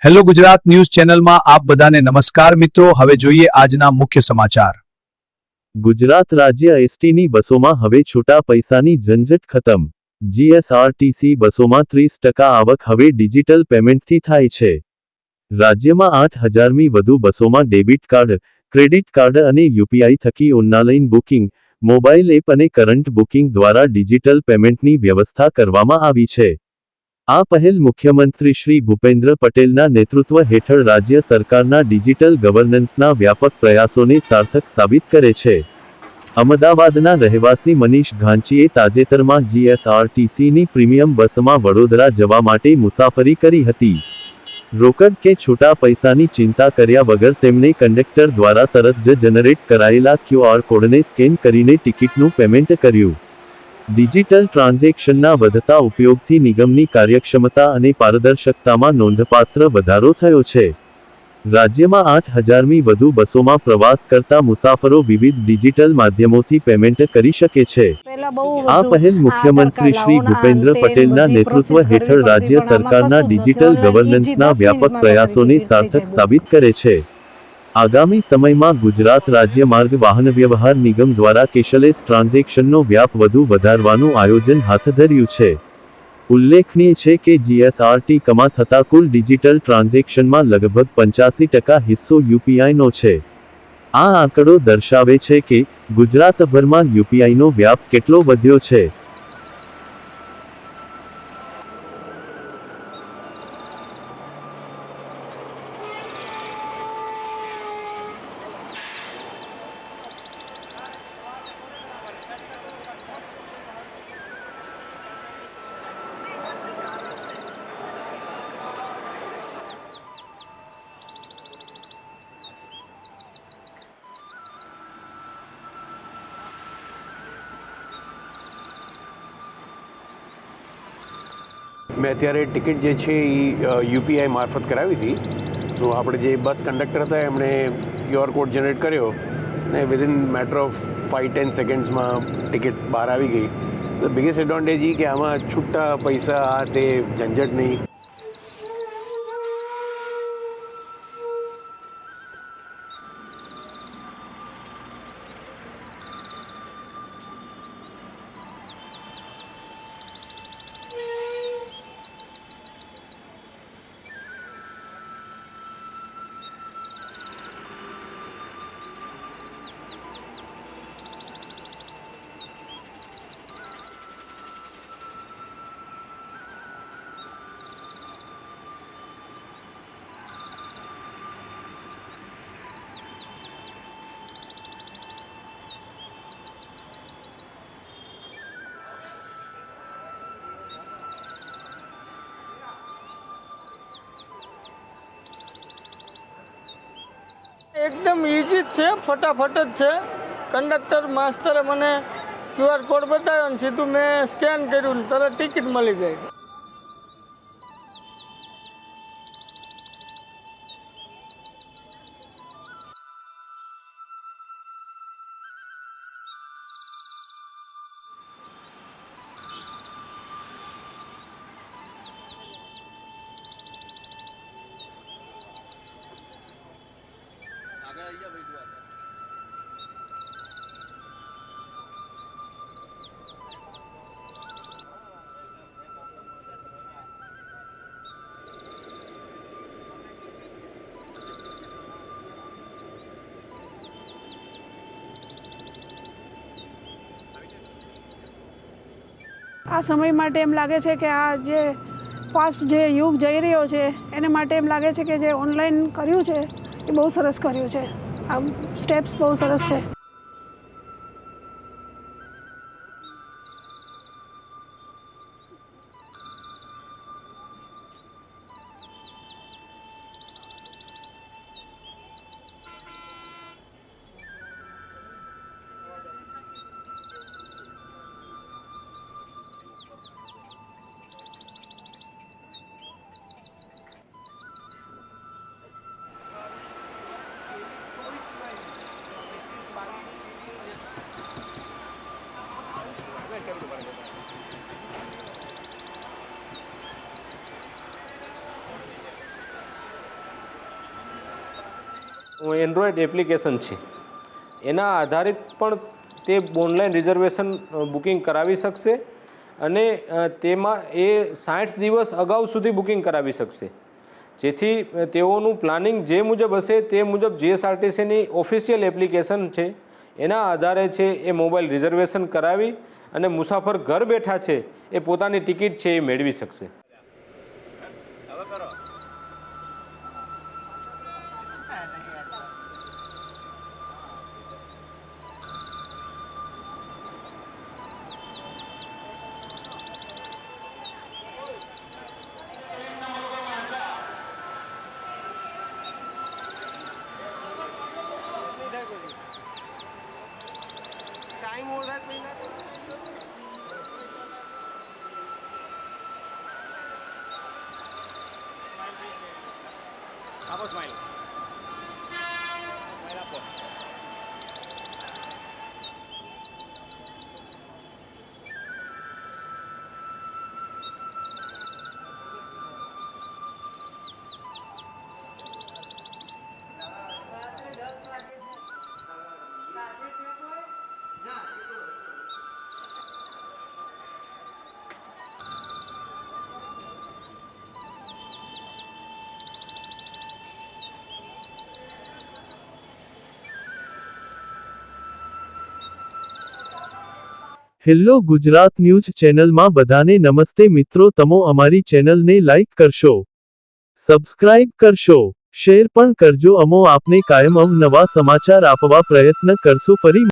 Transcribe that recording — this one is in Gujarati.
હેલો ગુજરાત ન્યૂઝ ચેનલમાં આપ બધાને નમસ્કાર મિત્રો। હવે જોઈએ આજના મુખ્ય સમાચાર। ગુજરાત રાજ્ય એસટીની બસોમાં હવે છૂટા પૈસાની ઝંઝટ ખતમ। જીએસઆરટીસી બસોમાં 30% આવક હવે ડિજિટલ પેમેન્ટથી થાય છે। રાજ્યમાં 8,000મી વધુ બસોમાં ડેબિટ કાર્ડ, ક્રેડિટ કાર્ડ અને યુપીઆઈ થકી ઓનલાઈન બુકિંગ, મોબાઈલ એપ અને કરંટ બુકિંગ દ્વારા ડિજિટલ પેમેન્ટની વ્યવસ્થા કરવામાં આવી છે। આ પહેલ મુખ્યમંત્રી શ્રી ભૂપેન્દ્ર પટેલના નેતૃત્વ હેઠળ રાજ્ય સરકારના ડિજિટલ ગવર્નન્સના વ્યાપક પ્રયાસોને સાર્થક સાબિત કરે છે। અમદાવાદના રહેવાસી મનીષ ઘાંચીએ તાજેતરમાં જીએસઆરટીસીની પ્રીમિયમ બસમાં વડોદરા જવા માટે મુસાફરી કરી હતી। રોકડ કે છૂટા પૈસાની ચિંતા કર્યા વગર તેમણે કંડક્ટર દ્વારા તરત જ જનરેટ કરાયેલા ક્યુઆર કોડને સ્કેન કરીને ટિકિટનું પેમેન્ટ કર્યું। ડિજિટલ ટ્રાન્ઝેક્શનના વધતા ઉપયોગથી નિગમની કાર્યક્ષમતા અને પારદર્શકતામાં નોંધપાત્ર વધારો થયો છે। રાજ્યમાં 8,000મી વધુ બસોમાં પ્રવાસ કરતા મુસાફરો વિવિધ ડિજિટલ માધ્યમોથી પેમેન્ટ કરી શકે છે। આ પહેલ મુખ્યમંત્રી શ્રી ભૂપેન્દ્ર પટેલના નેતૃત્વ હેઠળ રાજ્ય સરકારના ડિજિટલ ગવર્નન્સના વ્યાપક પ્રયાસોને સાર્થક સાબિત કરે છે। આગામી સમયમાં ગુજરાત રાજ્ય માર્ગ વાહન વ્યવહાર નિગમ દ્વારા કેશલેસ ટ્રાન્ઝેક્શનનો વ્યાપ વધુ વધારવાનું આયોજન હાથ ધર્યું છે। ઉલ્લેખનીય છે કે જીએસઆરટી કમાં થતા કુલ ડિજિટલ ટ્રાન્ઝેક્શનમાં લગભગ 85% હિસ્સો યુપીઆઈનો છે। આ આંકડો દર્શાવે છે કે ગુજરાતભરમાં યુપીઆઈનો વ્યાપ કેટલો વધ્યો છે। મેં અત્યારે ટિકિટ જે છે એ યુપીઆઈ મારફત કરાવી હતી। તો આપણે જે બસ કંડક્ટર હતા એમણે ક્યુઆર કોડ જનરેટ કર્યો ને વિધિન મેટર ઓફ 5-10 સેકન્ડ્સમાં ટિકિટ બહાર આવી ગઈ। તો બિગેસ્ટ એડવાન્ટેજ એ કે આમાં છૂટા પૈસા આ તે ઝંઝટ નહીં। એકદમ ઇઝી જ છે, ફટાફટ જ છે। કંડક્ટર માસ્તરે મને ક્યુઆર કોડ બતાવ્યો ને સીધું મેં સ્કેન કર્યું ને તરત ટિકિટ મળી ગઈ। આ સમય માટે એમ લાગે છે કે આ જે ફાસ્ટ જે યુગ જઈ રહ્યો છે એને માટે એમ લાગે છે કે જે ઓનલાઈન કર્યું છે એ બહુ સરસ કર્યું છે। આ સ્ટેપ્સ બહુ સરસ છે। એન્ડ્રોઈડ એપ્લિકેશન છે, એના આધારિત પણ તે ઓનલાઈન રિઝર્વેશન બુકિંગ કરાવી શકશે અને તેમાં એ 60 દિવસ અગાઉ સુધી બુકિંગ કરાવી શકશે, જેથી તેઓનું પ્લાનિંગ જે મુજબ હશે તે મુજબ જીએસઆરટીસીની ઓફિશિયલ એપ્લિકેશન છે એના આધારે છે એ મોબાઈલ રિઝર્વેશન કરાવી અને મુસાફર ઘર બેઠા છે એ પોતાની ટિકિટ છે એ મેળવી શકશે. હેલો ગુજરાત ન્યૂઝ ચેનલમાં બધાને નમસ્તે મિત્રો, તમો અમારી ચેનલને લાઈક કરશો, સબસ્ક્રાઇબ કરશો, શેર પણ કરજો. અમો આપને કાયમ અવનવા સમાચાર આપવા પ્રયત્ન કરશું. ફરી